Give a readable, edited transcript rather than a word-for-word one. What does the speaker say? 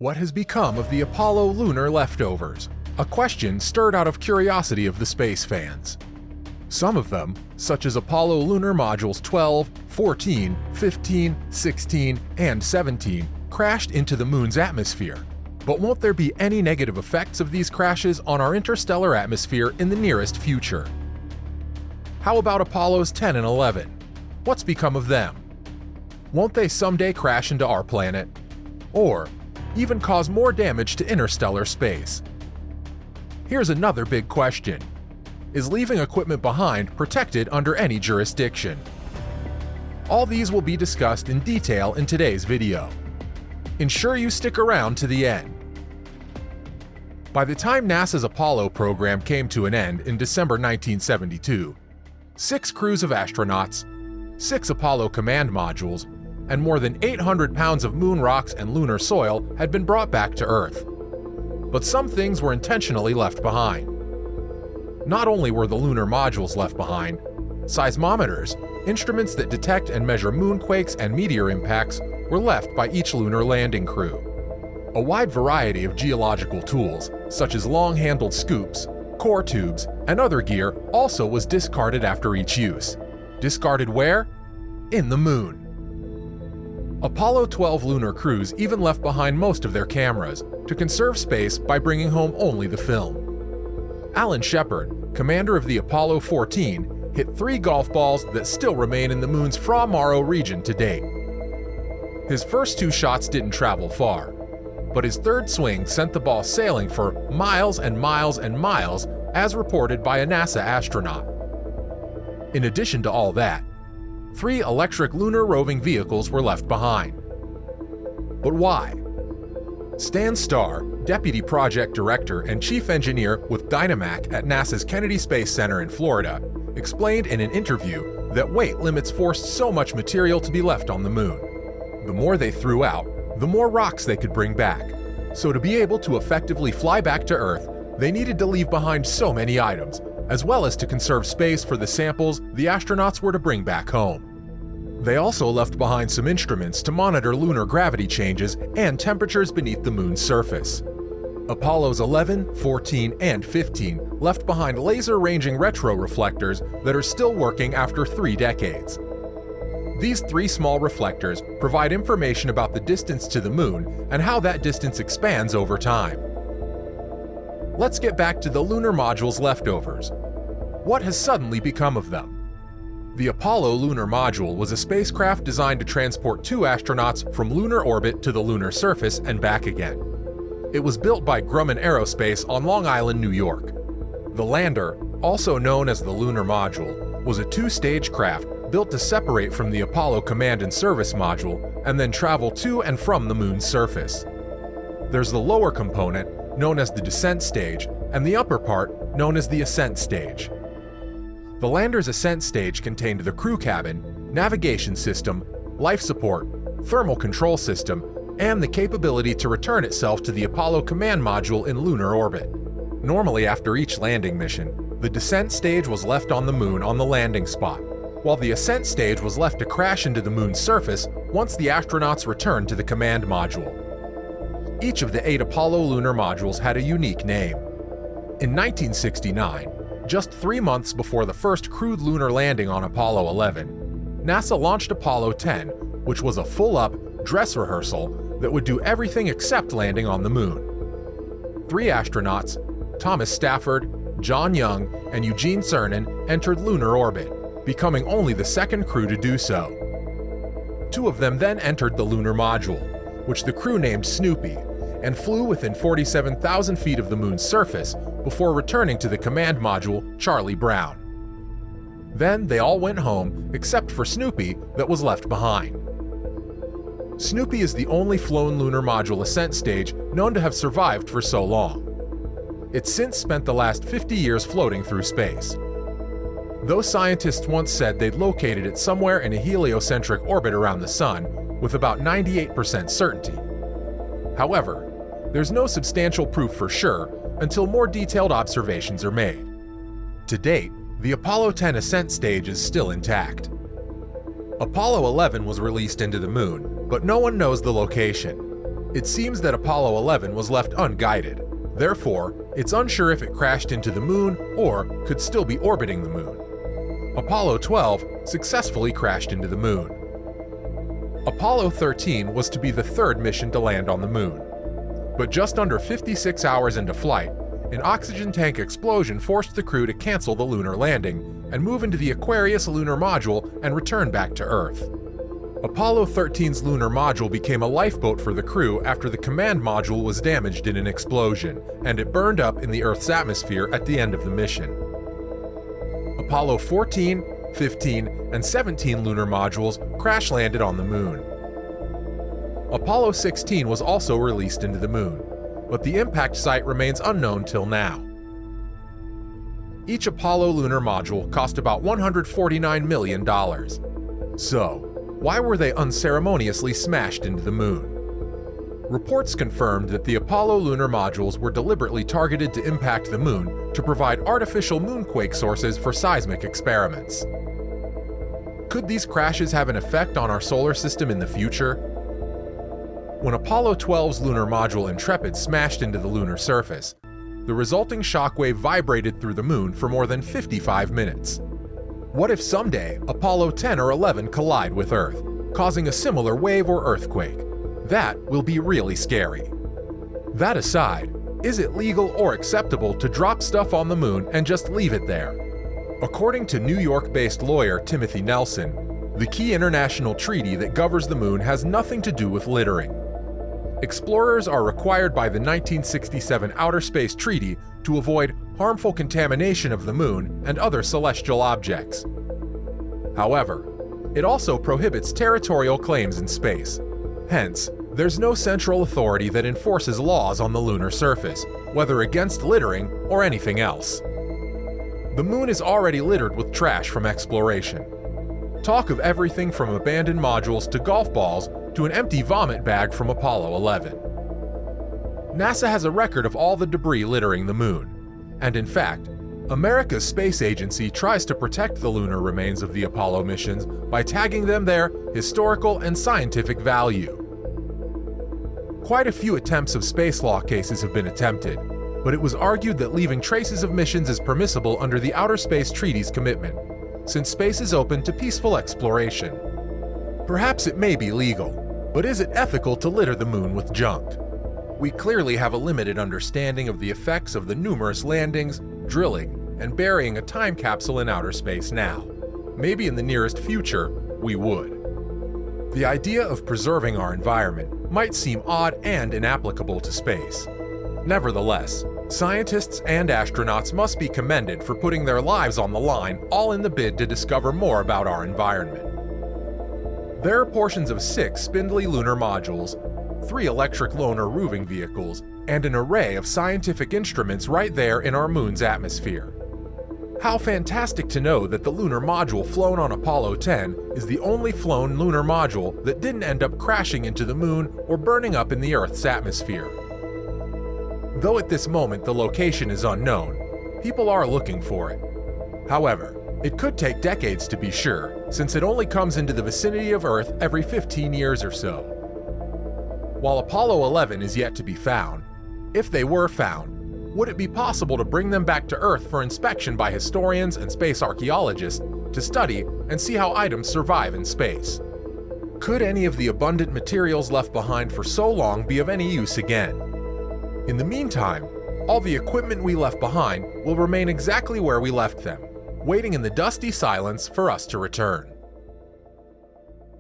What has become of the Apollo lunar leftovers? A question stirred out of curiosity of the space fans. Some of them, such as Apollo lunar modules 12, 14, 15, 16, and 17, crashed into the Moon's atmosphere. But won't there be any negative effects of these crashes on our interstellar atmosphere in the nearest future? How about Apollos 10 and 11? What's become of them? Won't they someday crash into our planet? Or even cause more damage to interstellar space? Here's another big question. Is leaving equipment behind protected under any jurisdiction? All these will be discussed in detail in today's video. Ensure you stick around to the end. By the time NASA's Apollo program came to an end in December 1972, 6 crews of astronauts, 6 Apollo command modules, and more than 800 pounds of moon rocks and lunar soil had been brought back to Earth. But some things were intentionally left behind. Not only were the lunar modules left behind, seismometers, instruments that detect and measure moonquakes and meteor impacts, were left by each lunar landing crew. A wide variety of geological tools, such as long-handled scoops, core tubes, and other gear also was discarded after each use. Discarded where? In the Moon. Apollo 12 lunar crews even left behind most of their cameras to conserve space by bringing home only the film. Alan Shepard, commander of the Apollo 14, hit 3 golf balls that still remain in the Moon's Fra Mauro region to date. His first 2 shots didn't travel far, but his third swing sent the ball sailing for miles and miles and miles, as reported by a NASA astronaut. In addition to all that, 3 electric lunar roving vehicles were left behind. But why? Stan Starr, Deputy Project Director and Chief Engineer with Dynamac at NASA's Kennedy Space Center in Florida, explained in an interview that weight limits forced so much material to be left on the Moon. The more they threw out, the more rocks they could bring back. So to be able to effectively fly back to Earth, they needed to leave behind so many items, as well as to conserve space for the samples the astronauts were to bring back home. They also left behind some instruments to monitor lunar gravity changes and temperatures beneath the Moon's surface. Apollos 11, 14, and 15 left behind laser-ranging retroreflectors that are still working after 3 decades. These 3 small reflectors provide information about the distance to the Moon and how that distance expands over time. Let's get back to the lunar module's leftovers. What has suddenly become of them? The Apollo lunar module was a spacecraft designed to transport 2 astronauts from lunar orbit to the lunar surface and back again. It was built by Grumman Aerospace on Long Island, New York. The lander, also known as the lunar module, was a 2-stage craft built to separate from the Apollo command and service module and then travel to and from the Moon's surface. There's the lower component, known as the descent stage, and the upper part, known as the ascent stage. The lander's ascent stage contained the crew cabin, navigation system, life support, thermal control system, and the capability to return itself to the Apollo command module in lunar orbit. Normally after each landing mission, the descent stage was left on the Moon on the landing spot, while the ascent stage was left to crash into the Moon's surface once the astronauts returned to the command module. Each of the 8 Apollo lunar modules had a unique name. In 1969, just 3 months before the first crewed lunar landing on Apollo 11, NASA launched Apollo 10, which was a full-up dress rehearsal that would do everything except landing on the Moon. 3 astronauts, Thomas Stafford, John Young, and Eugene Cernan, entered lunar orbit, becoming only the 2nd crew to do so. 2 of them then entered the lunar module, which the crew named Snoopy, and flew within 47,000 feet of the Moon's surface before returning to the command module, Charlie Brown. Then they all went home except for Snoopy that was left behind. Snoopy is the only flown lunar module ascent stage known to have survived for so long. It's since spent the last 50 years floating through space. Though scientists once said they'd located it somewhere in a heliocentric orbit around the Sun with about 98% certainty. However, there's no substantial proof for sure until more detailed observations are made. To date, the Apollo 10 ascent stage is still intact. Apollo 11 was released into the Moon, but no one knows the location. It seems that Apollo 11 was left unguided. Therefore, it's unsure if it crashed into the moon or could still be orbiting the moon. Apollo 12 successfully crashed into the moon. Apollo 13 was to be the third mission to land on the moon. But just under 56 hours into flight, an oxygen tank explosion forced the crew to cancel the lunar landing and move into the Aquarius lunar module and return back to Earth. Apollo 13's lunar module became a lifeboat for the crew after the command module was damaged in an explosion, and it burned up in the Earth's atmosphere at the end of the mission. Apollo 14, 15, and 17 lunar modules crash-landed on the moon. Apollo 16 was also released into the moon, but the impact site remains unknown till now. Each Apollo lunar module cost about $149 million. So, why were they unceremoniously smashed into the moon? Reports confirmed that the Apollo lunar modules were deliberately targeted to impact the moon to provide artificial moonquake sources for seismic experiments. Could these crashes have an effect on our solar system in the future? When Apollo 12's lunar module Intrepid smashed into the lunar surface, the resulting shockwave vibrated through the moon for more than 55 minutes. What if someday Apollo 10 or 11 collide with Earth, causing a similar wave or earthquake? That will be really scary. That aside, is it legal or acceptable to drop stuff on the moon and just leave it there? According to New York-based lawyer Timothy Nelson, the key international treaty that governs the moon has nothing to do with littering. Explorers are required by the 1967 Outer Space Treaty to avoid harmful contamination of the moon and other celestial objects. However, it also prohibits territorial claims in space. Hence, there's no central authority that enforces laws on the lunar surface, whether against littering or anything else. The moon is already littered with trash from exploration. Talk of everything from abandoned modules to golf balls to an empty vomit bag from Apollo 11. NASA has a record of all the debris littering the moon, and in fact, America's space agency tries to protect the lunar remains of the Apollo missions by tagging them their historical and scientific value. Quite a few attempts of space law cases have been attempted, but it was argued that leaving traces of missions is permissible under the Outer Space Treaty's commitment, since space is open to peaceful exploration. Perhaps it may be legal, but is it ethical to litter the moon with junk? We clearly have a limited understanding of the effects of the numerous landings, drilling, and burying a time capsule in outer space now. Maybe in the nearest future, we would. The idea of preserving our environment might seem odd and inapplicable to space. Nevertheless, scientists and astronauts must be commended for putting their lives on the line, all in the bid to discover more about our environment. There are portions of 6 spindly lunar modules, 3 electric lunar roving vehicles, and an array of scientific instruments right there in our moon's atmosphere. How fantastic to know that the lunar module flown on Apollo 10 is the only flown lunar module that didn't end up crashing into the moon or burning up in the Earth's atmosphere. Though at this moment the location is unknown, people are looking for it. However, it could take decades to be sure, since it only comes into the vicinity of Earth every 15 years or so. While Apollo 11 is yet to be found, if they were found, would it be possible to bring them back to Earth for inspection by historians and space archaeologists to study and see how items survive in space? Could any of the abundant materials left behind for so long be of any use again? In the meantime, all the equipment we left behind will remain exactly where we left them, waiting in the dusty silence for us to return.